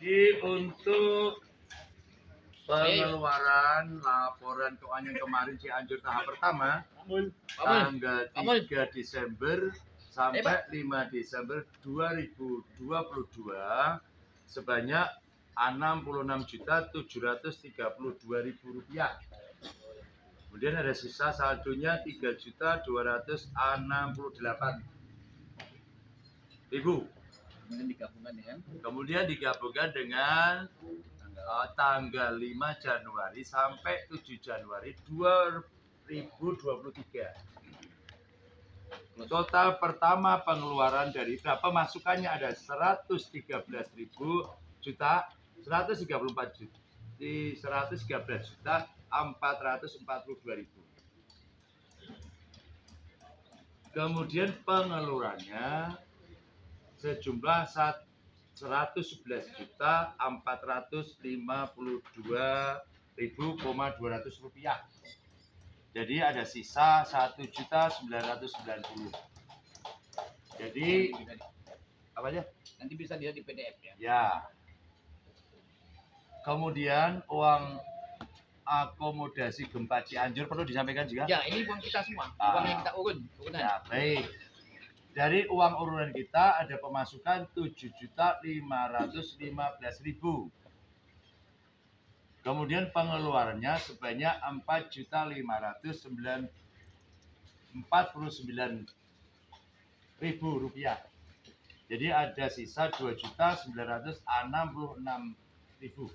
Jadi untuk pengeluaran laporan keuangan kemarin Cianjur tahap pertama tanggal 3 Desember sampai 5 Desember 2022 sebanyak Rp66.732.000. Kemudian ada sisa saldonya Rp3.268.000. Kemudian digabungkan dengan tanggal 5 Januari sampai 7 Januari 2023. Total pertama pengeluaran dari pemasukannya ada 134 juta 442.000. Kemudian pengeluarannya sejumlah 111 juta 452.200 rupiah. Jadi ada sisa 1.990. Jadi apa aja? Nanti bisa dilihat di PDF ya. Ya. Kemudian uang akomodasi gempa Cianjur perlu disampaikan juga? Ya, ini uang kita semua. Uang yang kita urunan. Ya, baik. Dari uang urunan kita ada pemasukan 7.515.000. Kemudian pengeluarannya sebanyak 4.549.000 rupiah. Jadi ada sisa 2.966.000.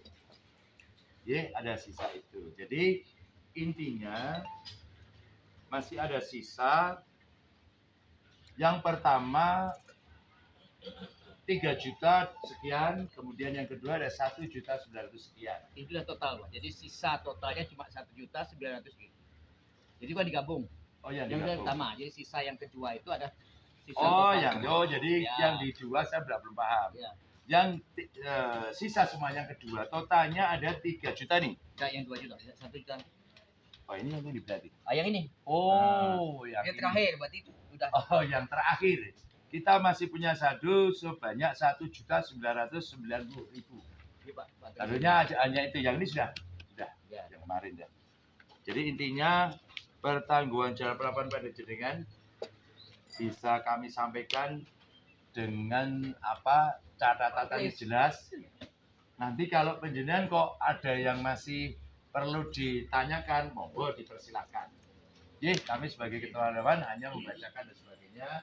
Ya, ada sisa itu. Jadi intinya masih ada sisa. Yang pertama 3 juta sekian, kemudian yang kedua ada 1.900.000 sekian. Itulah total, Pak. Jadi sisa totalnya cuma 1.900.000. Jadi kan digabung. Oh ya, yang pertama, jadi sisa yang kedua itu ada sisa jadi ya. Yang di dua saya belum paham. Ya. Yang sisa semua yang kedua totalnya ada 3 juta nih. Enggak, yang 2 juta, 1 juta. Oh, ini yang ini berarti. Yang ini. Yang terakhir berarti itu udah. Oh, yang terakhir. Kita masih punya saldo sebanyak 1.990.000. Saldonya hanya itu, yang ini sudah ya. Yang kemarin ya. Jadi intinya pertanggungan jawab laporan pada jenengan bisa kami sampaikan dengan catatannya jelas. Nanti kalau penjenengan kok ada yang masih perlu ditanyakan, monggo dipersilakan. Kami sebagai ketua dewan hanya membacakan dan sebagainya.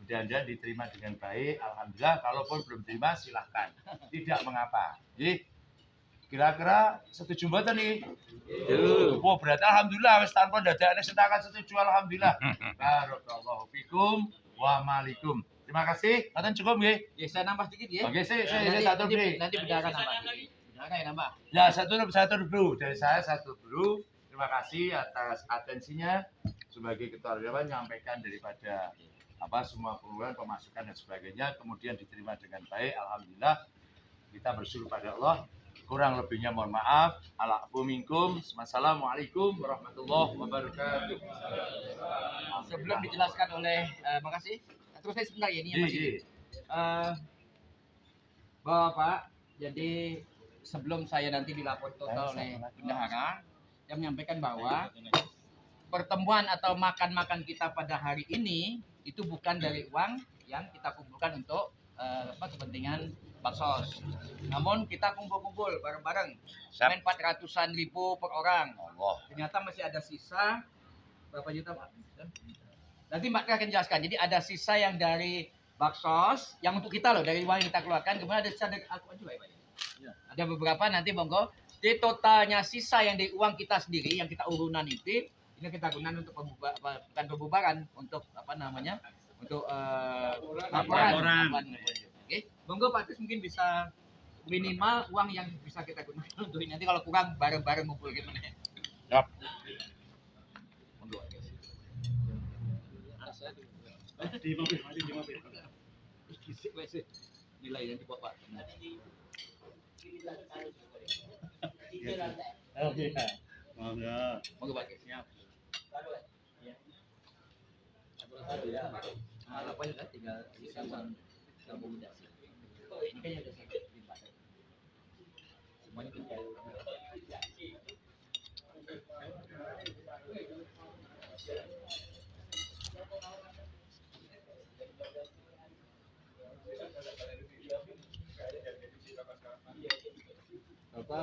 Mudah-mudahan diterima dengan baik. Alhamdulillah. Kalaupun belum terima, silahkan. Tidak mengapa. Kira-kira setuju mboten nih? Oh, berarti alhamdulillah wis tanpa dadakne sentakan setuju alhamdulillah. Barakallahu fikum wa malikum. Terima kasih. Ngoten cukup nggih? Ya, saya nambah sedikit ya. Oke, saya satu beri. Nanti bendahara nambah. Bendahara ya nambah. Ya, satu dulu. Dari saya satu dulu. Terima kasih atas atensinya sebagai ketua dewan menyampaikan daripada semua pengeluaran, pemasukan dan sebagainya, kemudian diterima dengan baik. Alhamdulillah. Kita bersyukur pada Allah. Kurang lebihnya mohon maaf. Ala'fu minkum. Wassalamualaikum warahmatullahi wabarakatuh. Sebelum dijelaskan oleh makasih. Terus saya sebentar ya ini yang masih. Bapak, jadi sebelum saya nanti dilapor total oleh bendahara, saya menyampaikan bahwa pertemuan atau makan-makan kita pada hari ini itu bukan dari uang yang kita kumpulkan untuk kepentingan baksos. Namun kita kumpul-kumpul bareng-bareng. Main 400-an ribu per orang. Ternyata masih ada sisa berapa juta, Pak? Nanti Mbak akan jelaskan. Jadi ada sisa yang dari baksos, yang untuk kita loh, dari uang yang kita keluarkan. Kemudian ada sisa dari aku juga, Pak. Ya. Ada beberapa nanti monggo. Jadi totalnya sisa yang dari uang kita sendiri, yang kita urunan itu, ini kita gunakan untuk bukan pembubaran, untuk untuk laporan. Oke, monggo Pak Tis mungkin bisa minimal uang yang bisa kita gunakan untuk ini. Nanti kalau kurang bareng-bareng ngumpul gimana ya? Yap. Monggo. Di mobil. Nilai yang dibawa Pak. Oke. Monggo Pak. Siap. Apa ya tinggal sisa uang akomodasi. Ini kayaknya ada sedikit. Bapak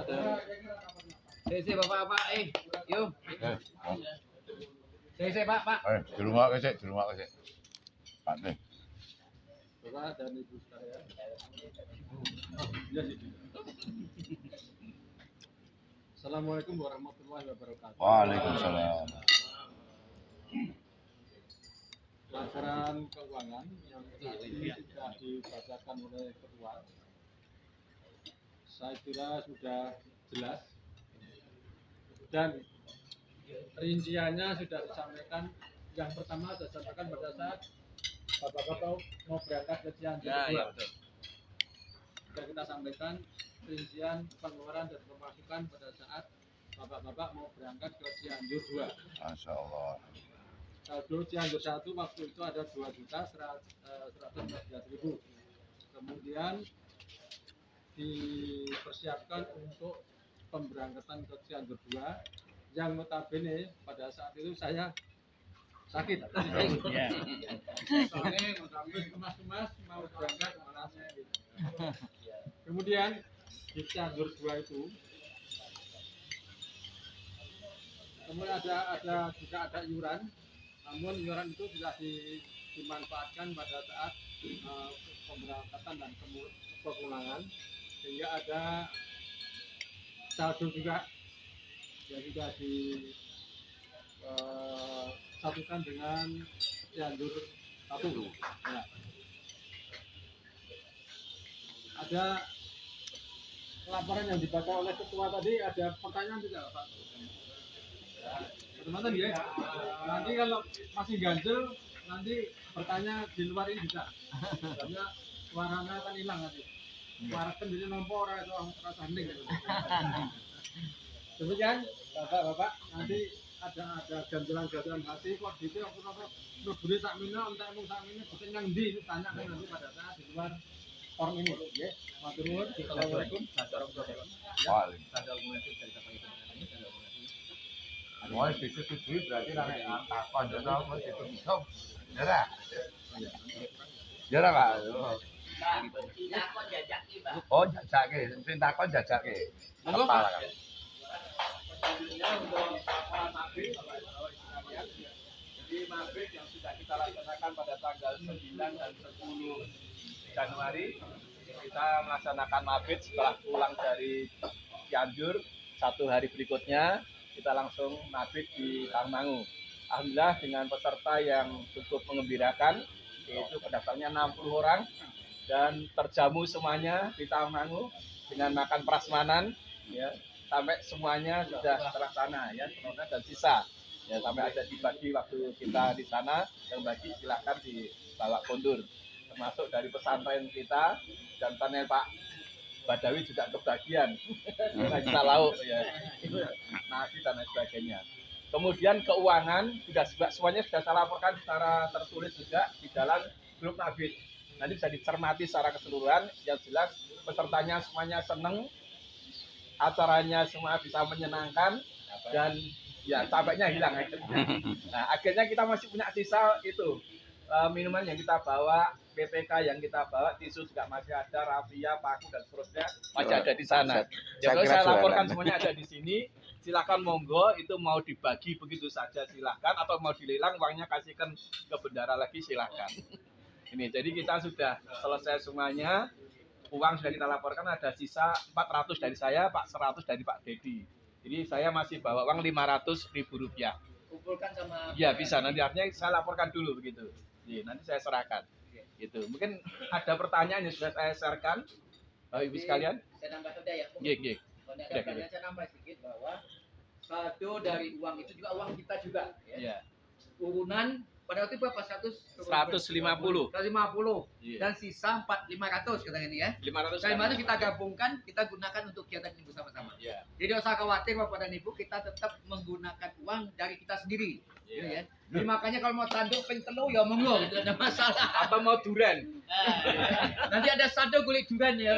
ada Sih bapak-bapak, yuk. Sih pak. Di rumah kasih. Pak nih. Bapak dan Ibu sekalian. Iya sih. Assalamualaikum warahmatullahi wabarakatuh. Waalaikumsalam. Pelajaran keuangan yang tadi sudah dibacakan oleh ketua, saya kira sudah jelas dan rinciannya sudah disampaikan. Yang pertama saya sampaikan pada saat bapak-bapak mau berangkat ke Cianjur. Ya, betul. Sudah kita sampaikan rincian pengeluaran dan pemasukan pada saat bapak-bapak mau berangkat ke Cianjur 2. Masya Allah. Saldo Cianjur 1 waktu itu ada 2.114.000. Kemudian dipersiapkan untuk pemberangkatan ke Cianjur 2 yang notabene pada saat itu saya sakit. Soalnya kemas-kemas mau berangkat malah sakit. Kemudian di Cianjur 2 itu kemudian ada juga ada iuran, namun iuran itu sudah dimanfaatkan pada saat pemberangkatan dan pemulangan, sehingga ada saldo juga yang sudah disatukan dengan Cianjur 1. Ya. Ada laporan yang dibaca oleh ketua tadi, ada pertanyaan tidak Pak? Teman-teman ya, nanti kalau masih ganjel nanti bertanya di luar ini bisa, karena suaranya kan hilang nanti. Suara sendiri nompo orang itu rasa hening. Demikian bapak-bapak, nanti ada ganjelan-ganjelan hati kok gitu aku nuburi sakmina entek mung sakmina boten nang ndi itu tanya kan nanti pada saat di luar orang ini nggih. Matur nuwun. Assalamualaikum warahmatullahi wabarakatuh. Wah, disetujui berarti nanti takon jadi apa disetujui. Ya. Ya lah, Pak. Oh, jajake. Sing takon jajake. Apa lah, Kak? Jadi maghrib yang sudah kita laksanakan pada tanggal 9 dan 10 Januari, kita melaksanakan maghrib setelah pulang dari Cianjur. 1 hari berikutnya kita langsung maghrib di Tangmangu. Alhamdulillah dengan peserta yang cukup mengembirakan, yaitu pendaftarnya 60 orang dan terjamu semuanya di Tangmangu dengan makan prasmanan, ya, sampai semuanya sudah terlaksana, ya, dan sisa, ya, sampai ada dibagi waktu kita di sana, yang bagi silakan dibawa kondur, termasuk dari pesantren kita dan panel Pak Badawi juga kebagian, kita lauk, ya, nasi dan lain sebagainya. Kemudian keuangan semuanya sudah saya laporkan secara tertulis juga di dalam grup Nabit. Nanti bisa dicermati secara keseluruhan. Yang jelas pesertanya semuanya seneng, acaranya semua bisa menyenangkan dan ya capeknya hilang. Nah, akhirnya kita masih punya sisa itu minuman yang kita bawa, PPK yang kita bawa, tisu juga masih ada, rafia, paku dan seterusnya masih ada di sana. Ya, kalau saya laporkan semuanya ada di sini. Silakan monggo, itu mau dibagi begitu saja silakan, atau mau dilelang uangnya kasihkan ke bendara lagi silakan. Ini jadi kita sudah selesai semuanya, uang sudah kita laporkan, ada sisa 400 dari saya, Pak 100 dari Pak Dedi. Jadi saya masih bawa uang Rp500.000. Kumpulkan sama. Ya bisa, nanti artinya saya laporkan dulu begitu. Jadi, nanti saya serahkan. Gitu. Mungkin ada pertanyaan yang sudah saya sharekan, Ibu sekalian. Saya nambah saja ya. Gih. Kalau ada pertanyaan saya nambah sedikit bahwa saldo dari uang itu juga uang kita juga. Ya. Urunan pada waktu itu berapa? 150. 150. Iya. Dan sisa 4.500 katanya ini ya. 500. 500 kita gabungkan, kita gunakan untuk kegiatan ini bersama-sama. Iya. Jadi tidak usah khawatir Bapak dan Ibu, kita tetap menggunakan uang dari kita sendiri. Iya. Ya. Jadi makanya kalau mau tanduk peng telu ya monggo, tidak ada masalah. Atau mau duren. Nanti ada saldo kulit durian ya.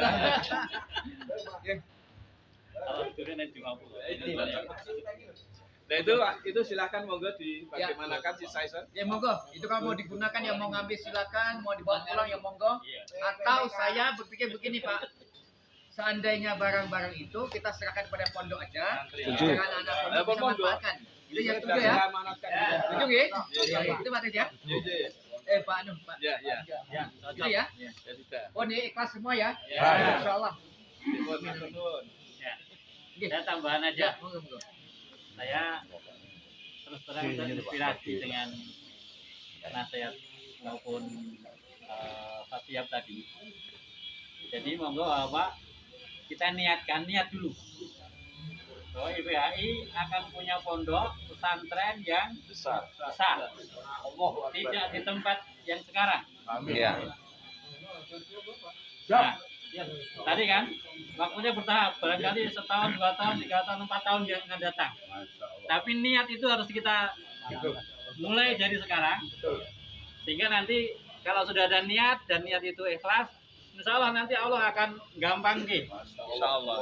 Nah itu silakan monggo dibagaimanakan si Saison. Ya monggo, itu kalau mau digunakan yang mau ngambil silakan, mau dibawa pulang ya monggo. Atau saya berpikir begini Pak, seandainya barang-barang itu kita serahkan pada pondok aja, biar anak-anak pondok bisa manfaatkan. Itu yang setuju ya? Setuju ya? Itu Pak Tis ya? Pak Anu, Pak. Ya. Itu ya? Oh ini ikhlas semua ya? Ya. Insya Allah. Saya tambahan aja. Monggo. Saya terus terang terinspirasi dengan nasihat maupun wasiat tadi. Jadi monggo Bapak kita niat dulu bahwa IPHI akan punya pondok pesantren yang Besar. tidak di tempat yang sekarang. Amin. Nah, tadi kan waktunya bertahap, barangkali setahun, 2 tahun, 3 tahun, 4 tahun yang akan datang. Tapi niat itu harus kita mulai dari sekarang, sehingga nanti kalau sudah ada niat dan niat itu ikhlas, insya Allah nanti Allah akan gampang gitu. Insya Allah.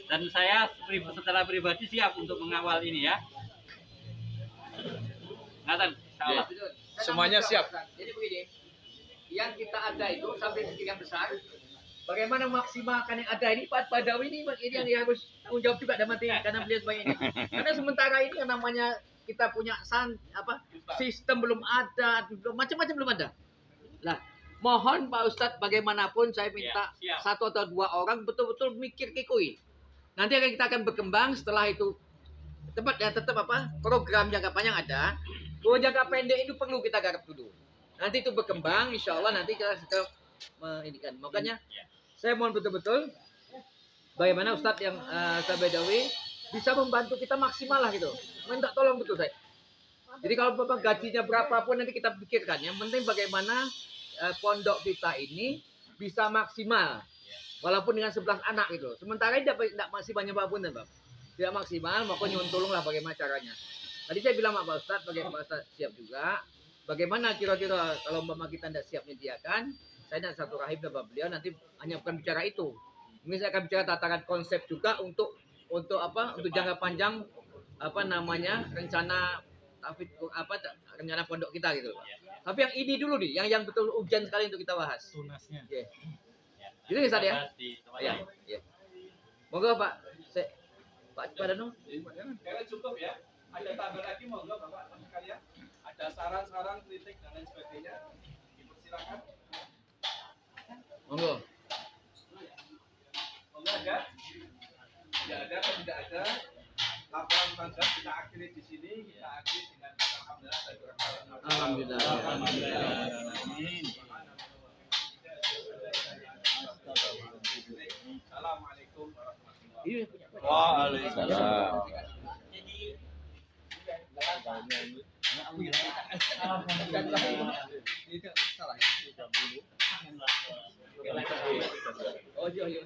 Dan saya secara pribadi siap untuk mengawal ini ya. Ngaten, insya Allah. Semuanya siap. Jadi begini, yang kita ada itu sampai titik yang besar. Bagaimana maksimalkan yang ada ini Pak Badawi ini yang harus tanggung jawab juga dan mati karena beliau sebagai ini. Karena sementara ini yang namanya kita punya sistem belum ada, macam-macam belum ada. Lah, mohon Pak Ustadz bagaimanapun saya minta Siap. 1 atau 2 orang betul-betul mikir kikui. Nanti kita akan berkembang setelah itu tetap program jangka panjang ada. Kalau jangka pendek itu perlu kita garap dulu. Nanti itu berkembang, insya Allah nanti kita segera mengindikan. Makanya saya mohon betul-betul bagaimana Ustadz yang Ustadz Badawi bisa membantu kita maksimal lah gitu. Minta tolong betul saya. Jadi kalau Bapak gajinya berapapun nanti kita pikirkan. Yang penting bagaimana pondok kita ini bisa maksimal. Walaupun dengan 11 anak gitu. Sementara ini tidak masih banyak apapun dan Bapak. Tidak maksimal, maka nyuwun tolonglah bagaimana caranya. Tadi saya bilang sama Pak Ustadz, bagaimana Pak Ustadz siap juga. Bagaimana kira-kira kalau Bapak kita tidak siap menyediakan, saya dan satu rahim sama beliau nanti hanya bukan bicara itu. Mungkin saya akan bicara tataran konsep juga untuk jangka panjang rencana pondok kita gitu. Tapi yang ini dulu nih, yang betul urgent sekali untuk kita bahas. Tunasnya. Oke. Itu ya Ustadz ya? Ya. Monggo Pak. Pak Danu. Kayaknya cukup ya. Ada tambah lagi monggo Bapak sekalian. Ada saran-saran, kritik dan lain sebagainya. Dipersilakan. Monggo. Monggo ada? Tidak ada atau tidak ada? Laporan pajak kita akhiri di sini. Kita akhiri dengan alhamdulillah. Alhamdulillah. Amin. Assalamualaikum warahmatullahi Iya. Waalaikumsalam. Oh iya.